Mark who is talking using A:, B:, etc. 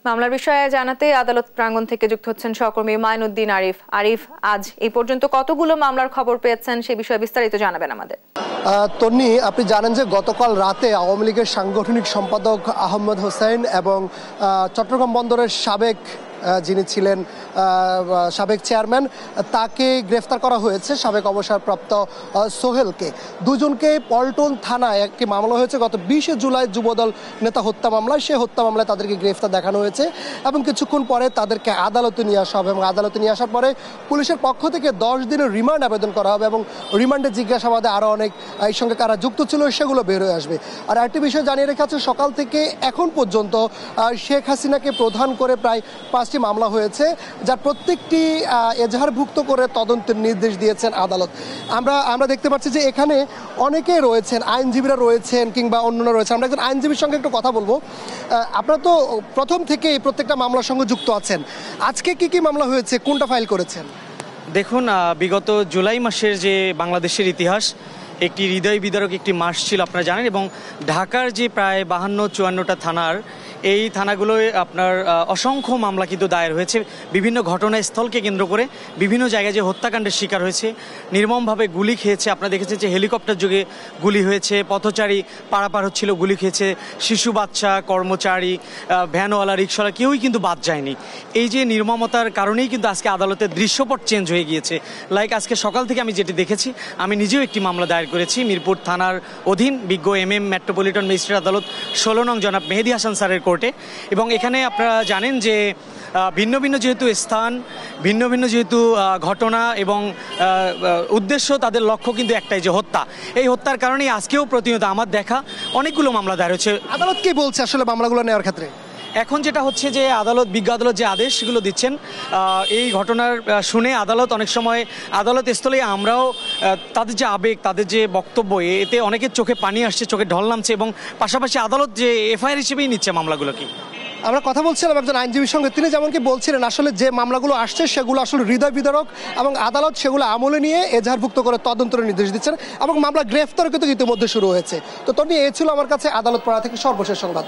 A: মামলার বিষয়ে জানাতে আদালত প্রাঙ্গণ থেকে যুক্ত হচ্ছেন সহকর্মী মাইনুদ্দিন আরিফ। আরিফ, আজ এই পর্যন্ত কতগুলো মামলার খবর পেয়েছেন সে বিষয়ে বিস্তারিত জানাবেন আমাদের।
B: তন্নি, আপনি জানেন যে গতকাল রাতে আওয়ামী লীগের সাংগঠনিক সম্পাদক আহমদ হোসেন এবং চট্টগ্রাম বন্দরের সাবেক যিনি ছিলেন সাবেক চেয়ারম্যান তাকে গ্রেফতার করা হয়েছে, সাবেক অবসরপ্রাপ্ত সোহেলকে। দুজনকে পল্টন থানায় একটি মামলা হয়েছে গত 20 জুলাই যুবদল নেতা হত্যা মামলায়। সে হত্যা মামলায় তাদেরকে গ্রেফতার দেখানো হয়েছে এবং কিছুক্ষণ পরে তাদেরকে আদালতে নিয়ে আসা হবে এবং আদালতে নিয়ে আসার পরে পুলিশের পক্ষ থেকে 10 দিনের রিমান্ড আবেদন করা হবে এবং রিমান্ডে জিজ্ঞাসাবাদে আরও অনেক এই সঙ্গে কারা যুক্ত ছিল সেগুলো বের হয়ে আসবে। আর আরেকটি বিষয় জানিয়ে রেখে আছে, সকাল থেকে এখন পর্যন্ত শেখ হাসিনাকে প্রধান করে প্রায় 5টি মামলা হয়েছে, যার প্রত্যেকটি এজাহারভুক্ত করে তদন্তের নির্দেশ দিয়েছেন আদালত। আমরা দেখতে পাচ্ছি যে এখানে অনেকেই রয়েছেন, আইনজীবীরা রয়েছেন কিংবা অন্যান্য রয়েছেন। আমরা একজন আইনজীবীর সঙ্গে একটু কথা বলবো। আপনারা তো প্রথম থেকেই প্রত্যেকটা মামলার সঙ্গে যুক্ত আছেন, আজকে কি কি মামলা হয়েছে, কোনটা ফাইল করেছেন?
C: দেখুন, বিগত জুলাই মাসের যে বাংলাদেশের ইতিহাস একটি হৃদয় বিদারক একটি মাস ছিল আপনারা জানেন, এবং ঢাকার যে প্রায় 52-54টা থানার এই থানাগুলোয় আপনার অসংখ্য মামলা কিন্তু দায়ের হয়েছে বিভিন্ন ঘটনাস্থলকে কেন্দ্র করে। বিভিন্ন জায়গায় যে হত্যাকাণ্ডের শিকার হয়েছে, নির্মমভাবে গুলি খেয়েছে, আপনারা দেখেছেন যে হেলিকপ্টার যোগে গুলি হয়েছে, পথচারী পারাপার হচ্ছিল গুলি খেয়েছে, শিশু বাচ্চা, কর্মচারী, ভ্যানওয়ালা, রিক্সাওয়ালা কেউই কিন্তু বাদ যায়নি। এই যে নির্মমতার কারণেই কিন্তু আজকে আদালতের দৃশ্যপট চেঞ্জ হয়ে গিয়েছে। লাইক আজকে সকাল থেকে আমি যেটি দেখেছি, আমি নিজেও একটি মামলা দায়ের করেছি মিরপুর থানার অধীন বিজ্ঞ মেট্রোপলিটন ম্যাজিস্ট্রেট আদালত 16 নং জনাব মেহেদী হাসান স্যারের কোর্টে। এবং এখানে আপনারা জানেন যে ভিন্ন ভিন্ন যেহেতু স্থান, ভিন্ন ভিন্ন যেহেতু ঘটনা এবং উদ্দেশ্য, তাদের লক্ষ্য কিন্তু একটাই, যে হত্যা। এই হত্যার কারণেই আজকেও প্রতিনিয়ত আমার দেখা অনেকগুলো মামলা দায়ের হচ্ছে।
B: আদালত কি বলছে আসলে মামলাগুলো নেওয়ার ক্ষেত্রে?
C: এখন যেটা হচ্ছে যে বিজ্ঞ আদালত যে আদেশ সেগুলো দিচ্ছেন, এই ঘটনার শুনে আদালত অনেক সময় আদালত স্থলে আমরাও তাদের যে আবেগ, তাদের যে বক্তব্য, এতে অনেকের চোখে পানি আসছে, চোখে ঢল নামছে, এবং পাশাপাশি আদালত যে এফআইআর হিসেবেই নিচ্ছে মামলাগুলোকে।
B: আমরা কথা বলছিলাম একজন আইনজীবীর সঙ্গে, তিনি যেমন কি বলছিলেন আসলে যে মামলাগুলো আসছে সেগুলো আসলে হৃদয় বিদারক এবং আদালত সেগুলো আমলে নিয়ে এজাহারভুক্ত করে তদন্তের নির্দেশ দিচ্ছেন এবং মামলা গ্রেফতারও কিন্তু ইতিমধ্যে শুরু হয়েছে। তো তখন এই ছিল আমার কাছে আদালত পাড়া থেকে সর্বশেষ সংবাদ।